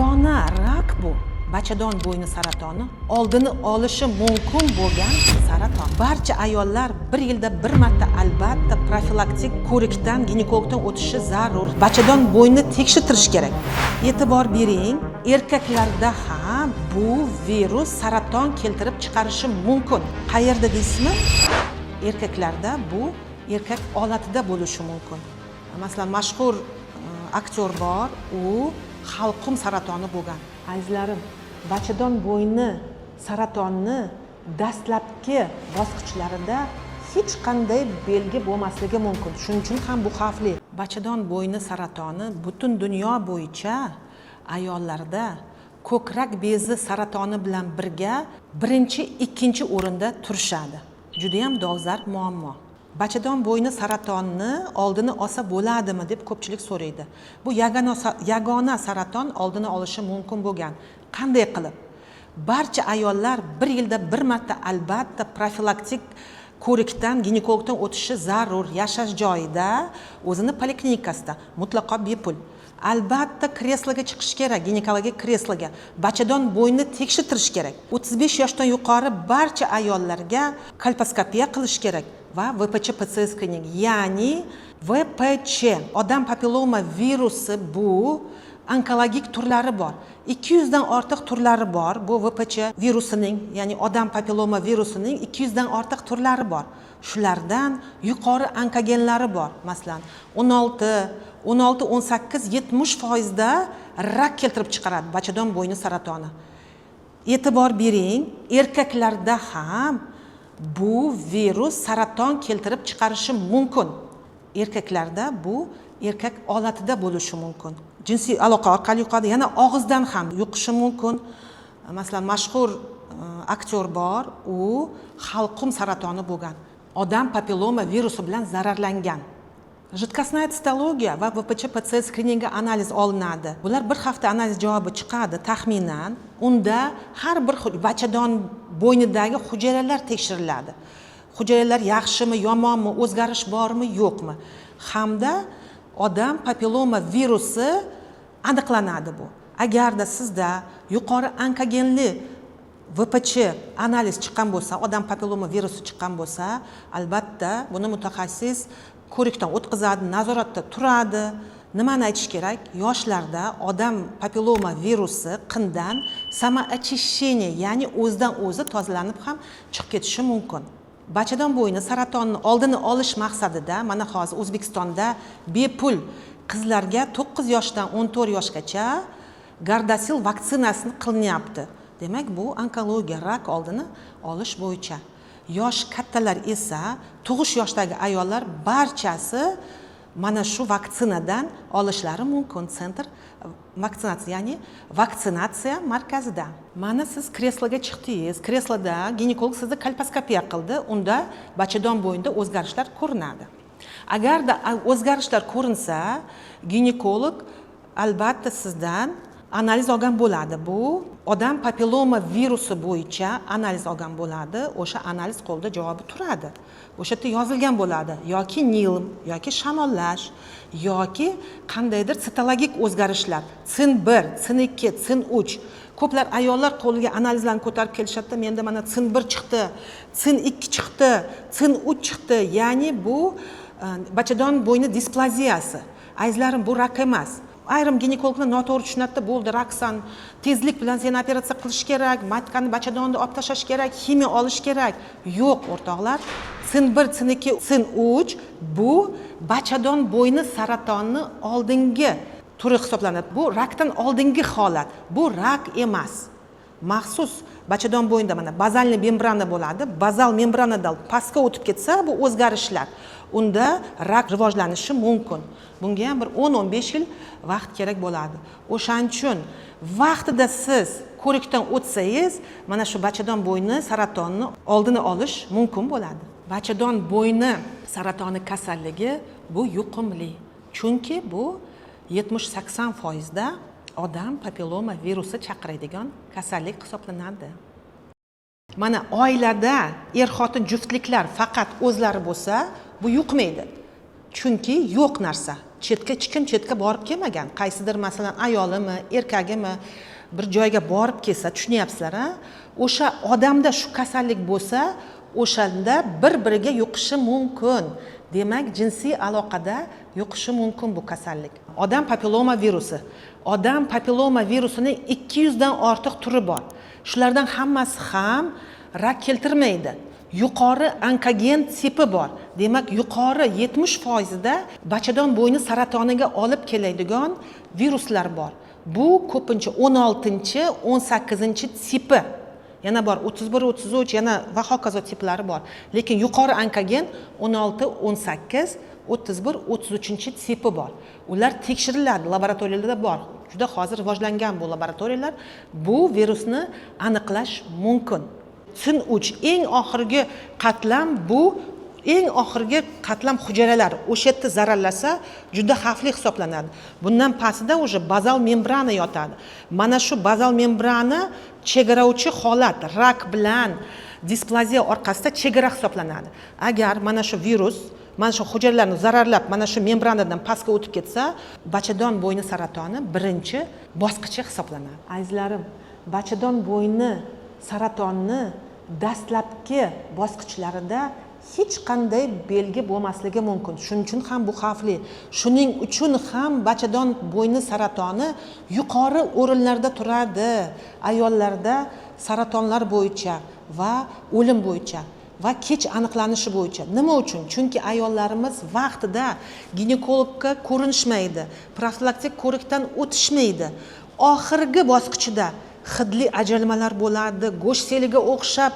yagona rak bu. Bachadon bo'yni saratoni oldini olishi mumkin bo'lgan saraton. Barcha ayollar bir yilda bir marta albatta profilaktik ko'rikdan, ginekologdan o'tishi zarur. Bachadon bo'yni tekshirtirish kerak. E'tibor bering, erkaklarda ham bu virus saraton keltirib chiqarishi mumkin. Qayerda deysizmi? Erkaklarda bu erkak olatida bo'lishi mumkin. Masalan, mashhur aktyor bor, u halqum saratoni bo'lgan. Azizlarim, bachadon bo'yni saratonni dastlabki bosqichlarida hech qanday belgi bo'lmasligi mumkin. Shuning uchun ham bu xavfli. Bachadon bo'yni saratoni butun dunyo bo'yicha ayollarda ko'krak bezi saratoni bilan birga birinchi, ikkinchi o'rinda turishadi. Juda ham dolzarb muammo. Bachadon bo'yni saratonini oldini olsa bo'ladimi deb ko'pchilik so'raydi. Bu yagona saraton oldini olishi mumkin bo'lgan. Qanday qilib? Barcha ayollar bir yilda bir marta albatta profilaktik ko'rikdan, ginekologdan o'tishi zarur. Yashash joyida, o'zini poliklinikasida mutlaqo bepul. Albatta kresloga chiqish kerak, ginekologik kresloga. Bachadon bo'yni tekshirtirish kerak. 35 yoshdan yuqori barcha ayollarga kolposkopiya qilish kerak va VPC PCR screening, ya'ni VPC odam papilloma virusi bu onkologik turlari bor. 200 dan ortiq turlari bor. Bu VPC virusining, ya'ni odam papilloma virusining 200 dan ortiq turlari bor. Shulardan yuqori onkogenlari bor. Masalan, 16, 18, 70% da rak keltirib chiqaradi bachadon bo'yni saratoni. E'tibor bering, erkaklarda ham bu virus saraton keltirib chiqarishi mumkin. Erkaklarda bu erkak olatida bo'lishi mumkin. Jinsiy aloqa orqali yuqadi, yana og'izdan ham yuqishi mumkin. Masalan, mashhur aktyor bor, u halqum saratoni bo'lgan. Odam papilloma virusi bilan zararlangan. Jidkostная citologiya va VPC PCR screeningi analiz olinadi. Bular bir hafta analiz javobi chiqadi taxminan. Unda har bir bachadon bo'ynidagi hujayralar tekshiriladi. Hujayralar yaxshimi, yomonmi, o'zgarish bormi, yo'qmi? Hamda odam papilloma virusi aniqlanadi bu. Agarda sizda yuqori onkogenli VPC analiz chiqqan bo'lsa, odam papilloma virusi chiqqan bo'lsa, albatta buni mutaxassis ko'rikdan o'tkazadi, nazoratda turadi. Nimani aytish kerak? Yoshlarda odam papilloma virusi qindan samoочищение, ya'ni o'zidan o'zi tozalanib ham chiqib ketishi mumkin. Bachadon bo'yni saratonni oldini olish maqsadida mana hozir O'zbekistonda bepul qizlarga 9 yoshdan 14 yoshgacha Gardasil vaksinasini qilinyapti. Demak, bu onkologiya, rak oldini olish bo'yicha. Yosh kattalar esa, tug'ish yoshdagi ayollar barchasi mana shu vaksinadan olishlari mumkin. Sentr vaksinatsiya, ya'ni vaksinatsiya markazida. Mana siz kresloga chiqdingiz. Kresloda ginekolog sizni kolposkopiya qildi. Unda bachadon bo'yinida o'zgarishlar ko'rinadi. Agarda o'zgarishlar ko'rinsa, ginekolog albatta sizdan analiz olgan bo'ladi. Bu odam papilloma virusi bo'yicha analiz olgan bo'ladi. O'sha analiz qo'lda javobi turadi. O'sha yerda yozilgan bo'ladi. Yoki nilm, yoki shamollash, yoki qandaydir sitologik o'zgarishlar. CIN1, CIN2, CIN3. Ko'plar ayollar qo'liga analizlarni ko'tarib kelishadi. Menda mana CIN1 chiqdi, CIN2 chiqdi, CIN3 chiqdi. Ya'ni bu bachadon bo'yni displaziyasi. Azizlarim, bu rak emas. Ayrim ginekologlar noto'g'ri tushunadi, bo'ldi, raksan, tezlik bilan seni operatsiya qilish kerak, matkani bachadonni olib tashlash kerak, ximiya olish kerak. Yo'q, o'rtoqlar. CIN1, CIN2, CIN3 bu bachadon bo'yni saratoni oldingi turi hisoblanadi. Bu rakdan oldingi holat. Bu rak emas. Maxsus bachadon bo'yinda mana bazalniy membrana bo'ladi. Bazal membranadan pastga o'tib ketsa, bu o'zgarishlar. Unda rak rivojlanishi mumkin. Bunga ham bir 10-15 yil vaqt kerak bo'ladi. O'shaning uchun vaqtida siz ko'rikdan o'tsangiz, mana shu bachadon bo'yni saratonni oldini olish mumkin bo'ladi. Bachadon bo'yni saratoni kasalligi bu yuqumli. Chunki bu 70-80% da odam papilloma virusi chaqiradigan kasallik hisoblanadi. Mana oilada er-xotin juftliklar faqat o'zlari bo'lsa, bu yuqmaydi. Chunki yo'q narsa. hech kim chetga borib kelmagan. Qaysidir masalan ayolimi, erkagimi bir joyga borib kelsa, tushunyapsizlar, a? O'sha odamda shu kasallik bo'lsa, o'shanda bir-biriga yuqishi mumkin. Demak, jinsiy aloqada yuqishi mumkin bu kasallik. Odam papilloma virusi. Odam papilloma virusining 200 dan ortiq turi bor. Shulardan hammasi ham rak keltirmaydi. Yuqori onkogen tipi bor. Demak, yuqori 70% da bachadon bo'yni saratoniga olib keladigan viruslar bor. Bu ko'pincha 16-chi, 18-chi tipi. Yana bor 31, 33, yana va hokazo tiplari bor. Lekin yuqori onkogen 16, 18, 31, 33 tipi bor. Ular tekshiriladi, laboratoriyalarda bor. Juda hozir rivojlangan bu laboratoriyalar. Bu virusni aniqlash mumkin. Sin uch eng oxirgi qatlam bu eng oxirgi qatlam hujayralar o'sha yerda zararlasa juda xavfli hisoblanadi. Bundan pastida o'sha bazal membrana yotadi. Mana shu bazal membrana chegarovchi holat, rak bilan displaziya orqasida chegara hisoblanadi. Agar mana shu virus mana shu hujayralarni zararlab, mana shu membranadan pastga o'tib ketsa, bachadon bo'yni saratoni birinchi bosqichi hisoblanadi. Azizlarim, bachadon bo'yni saratonni dastlabki bosqichlarida hech qanday belgi bo'lmasligi mumkin. Shuning uchun ham bu xavfli. Shuning uchun ham bachadon bo'yni saratoni yuqori o'rinlarda turadi. Ayollarda saratonlar bo'yicha va o'lim bo'yicha va kech aniqlanishi bo'yicha. Nima uchun? Chunki ayollarimiz vaqtida ginekologga ko'rinishmaydi, profilaktik ko'rikdan o'tishmaydi. Oxirgi bosqichida hidli ajralmalar bo'ladi, go'sht seliga o'xshab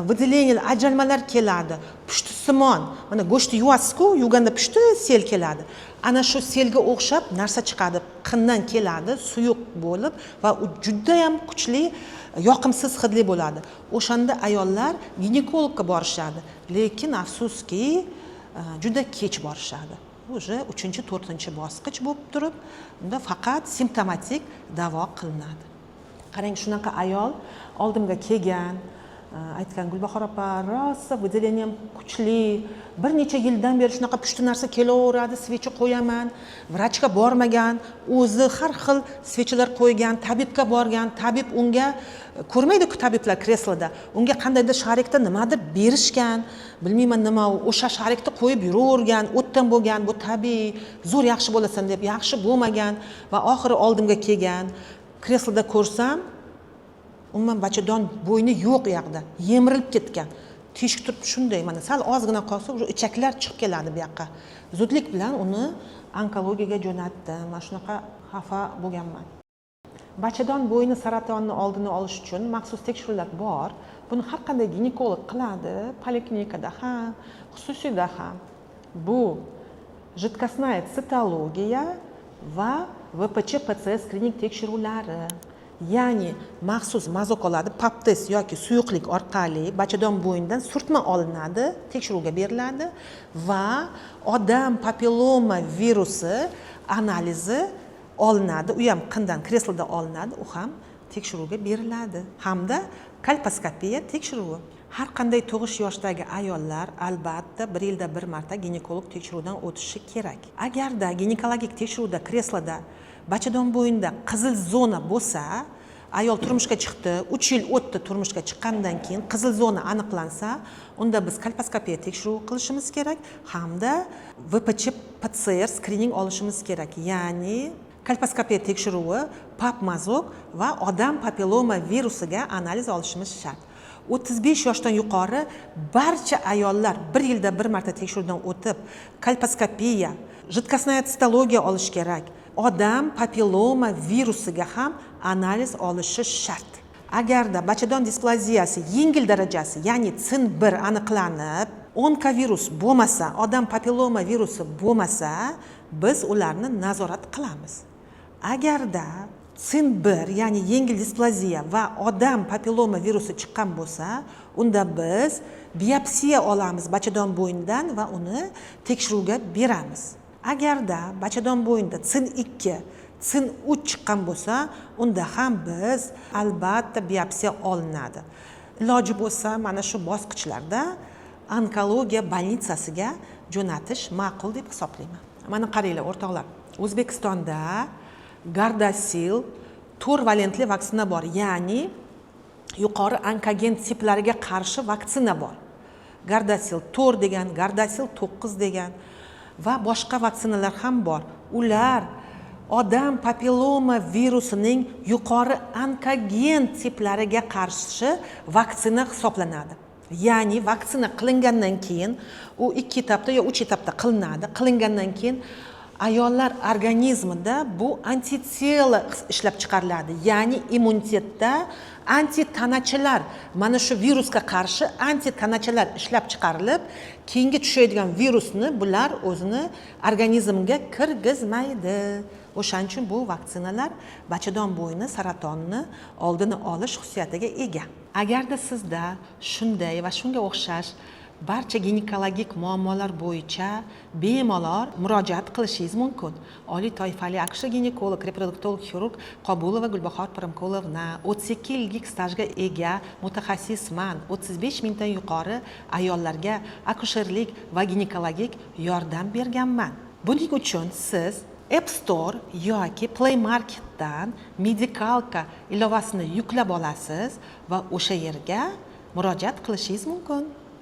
выделение ajralmalar keladi. Pushti simon, mana go'shtni yuvasiz-ku, yuvganda pushti sel keladi. Ana shu selga o'xshab narsa chiqadi, qindan keladi, suyuq bo'lib va u juda ham kuchli, yoqimsiz hidli bo'ladi. O'shanda ayollar ginekologga borishadi, lekin afsuski juda kech borishadi. O'sha 3-4 bosqich bo'lib turib, unda faqat simptomatik davo qilinadi. Qarang, shunaqa ayol oldimga kelgan, aytgan, Gulbahor opa, rosa выделение kuchli, bir necha yildan beri shunaqa pushti narsa kelaveradi, svecha qo'yaman, vrachga bormagan, o'zi har xil svechalar qo'ygan, tabibga borgan, tabib unga ko'rmaydi-ku tabiblar kresloda, unga qandaydir sharikda nimadir berishgan, bilmayman nima, o'sha sharikni qo'yib yuravergan, o'tdan bo'lgan, bu tabiiy, zo'r yaxshi bo'lasan deb, yaxshi bo'lmagan va oxiri oldimga kelgan. Kresloda ko'rsam, umuman bachadon bo'yni yo'q u yoqda, yemirilib ketgan. Teshik turib shunday, mana sal ozgina qolsa, o'sha ichaklar chiqib keladi bu yoqqa. Zudlik bilan uni onkologiyaga jo'natdim. Mana shunaqa xafa bo'lganman. Bachadon bo'yni saratonini oldini olish uchun maxsus tekshiruvlar bor. Buni har qanday ginekolog qiladi, poliklinikada ham, xususiyda ham. Bu jidkostная citologiya va VPC-PCR skrining tekshiruvlari. Ya'ni maxsus mazok oladi, pap test yoki suyuqlik orqali bachadon bo'ynidan surtma olinadi, tekshiruvga beriladi va odam papilloma virusi analizi olinadi. U ham qindan, kresloda olinadi, u ham tekshiruvga beriladi. Hamda kolposkopiya tekshiruvi. Har qanday tug'ish yoshidagi ayollar albatta 1 yilda 1 marta ginekolog tekshiruvdan o'tishi kerak. Agarda ginekologik tekshiruvda kresloda bachadon bo'yinida qizil zona bo'lsa, ayol turmushga chiqdi, 3 yil o'tdi turmushga chiqqandan keyin qizil zona aniqlansa, unda biz kolposkopiya tekshiruvi qilishimiz kerak hamda VPC PCR skrining olishimiz kerak. Ya'ni kolposkopiya tekshiruvi, pap mazok va odam papilloma virusiga analiz olishimiz shart. 35 yoshdan yuqori barcha ayollar 1 yilda 1 marta tekshiruvdan o'tib, kolposkopiya, jidkostная citologiya olish kerak. Odam papilloma virusiga ham analiz olishi shart. Agarda bachadon displaziyasi yengil darajasi, ya'ni CIN1 aniqlanib, onkovirus bo'lmasa, odam papilloma virusi bo'lmasa, biz ularni nazorat qilamiz. Agarda CIN1, ya'ni yengil displaziya va odam papilloma virusi chiqqan bo'lsa, unda biz biopsiya olamiz bachadon bo'ynidan va uni tekshiruvga beramiz. Agarda bachadon bo'yinida CIN2, CIN3 chiqqan bo'lsa, unda ham biz albatta biopsiya olinadi. Iloji bo'lsa, mana shu bosqichlarda onkologiya bolnitsasiga jo'natish ma'qul deb hisoblayman. mana qaranglar o'rtoqlar, O'zbekistonda Gardasil 4 valentli vaksina bor, ya'ni yuqori onkogen tiplariga qarshi vaksina bor. Gardasil 4 degan, Gardasil 9 degan va boshqa vaksinalar ham bor. Ular odam papilloma virusining yuqori onkogen tiplariga qarshi vaksina hisoblanadi. Ya'ni vaksina qilingandan keyin u 2 etapda yo 3 etapda qilinadi. Qilingandan keyin ayollar organizmida bu antitela ishlab chiqariladi. Ya'ni immunitetda antitanachalar, mana shu virusga qarshi antitanachalar ishlab chiqarilib, keyingi tushadigan virusni bular o'zini organizmga kirgizmaydi. O'shaning uchun bu vaksinalar bachadon bo'yni saratonini oldini olish xususiyatiga ega. Agarda sizda shunday va shunga o'xshash barcha ginekologik muammolar bo'yicha bemalol murojaat qilishingiz mumkin. Oliy toifali akusher ginekolog, reproduktolog xirurg Qobulova Gulbahor Pirimkolovna 32 yillik stajga ega mutaxassisman. 35 mingdan yuqori ayollarga akusherlik va ginekologik yordam berganman. Buning uchun siz App Store yoki Play Marketdan Medikalka ilovasini yuklab olasiz va o'sha yerga murojaat qilishingiz mumkin.